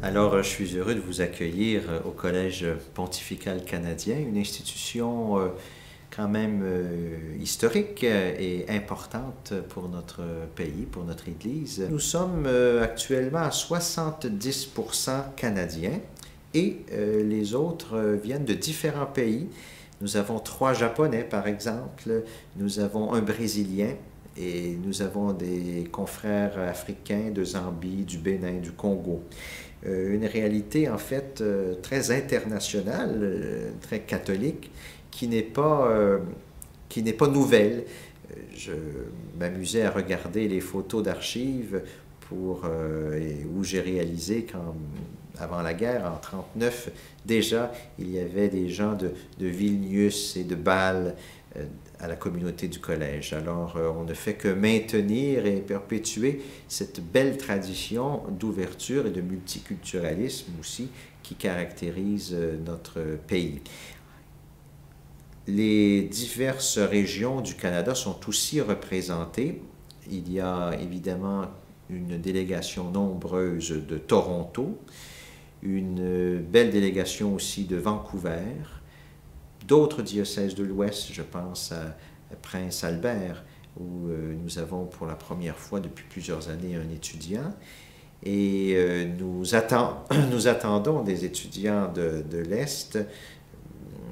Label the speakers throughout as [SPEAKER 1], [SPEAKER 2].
[SPEAKER 1] Alors, je suis heureux de vous accueillir au Collège pontifical canadien, une institution quand même historique et importante pour notre pays, pour notre Église. Nous sommes actuellement à 70% canadiens et les autres viennent de différents pays. Nous avons 3 Japonais, par exemple, nous avons un Brésilien, et nous avons des confrères africains de Zambie, du Bénin, du Congo. Une réalité en fait très internationale, très catholique, qui n'est pas nouvelle. Je m'amusais à regarder les photos d'archives où j'ai réalisé avant la guerre, en 1939, déjà, il y avait des gens de Vilnius et de Bâle à la communauté du collège. Alors, on ne fait que maintenir et perpétuer cette belle tradition d'ouverture et de multiculturalisme aussi qui caractérise notre pays. Les diverses régions du Canada sont aussi représentées. Il y a évidemment une délégation nombreuse de Toronto, une belle délégation aussi de Vancouver, d'autres diocèses de l'Ouest, je pense à Prince Albert, où nous avons pour la première fois depuis plusieurs années un étudiant. Et nous attendons des étudiants de l'Est.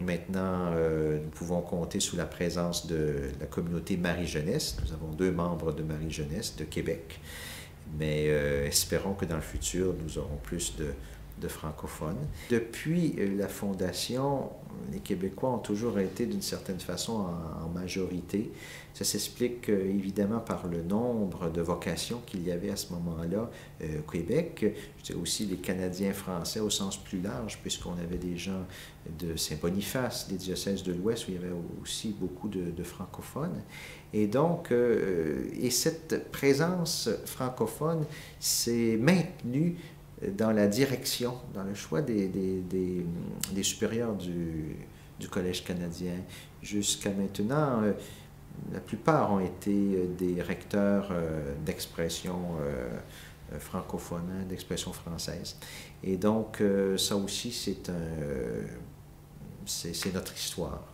[SPEAKER 1] Maintenant, nous pouvons compter sous la présence de la communauté Marie-Jeunesse. Nous avons 2 membres de Marie-Jeunesse de Québec. Mais espérons que dans le futur, nous aurons plus de francophones. Depuis la fondation, les Québécois ont toujours été d'une certaine façon en majorité. Ça s'explique évidemment par le nombre de vocations qu'il y avait à ce moment-là au Québec. Je dis aussi les Canadiens français au sens plus large, puisqu'on avait des gens de Saint-Boniface, des diocèses de l'Ouest, où il y avait aussi beaucoup de francophones. Et donc, et cette présence francophone s'est maintenue dans la direction, dans le choix des supérieurs du Collège canadien. Jusqu'à maintenant, la plupart ont été des recteurs d'expression francophone, d'expression française. Et donc, ça aussi, c'est notre histoire.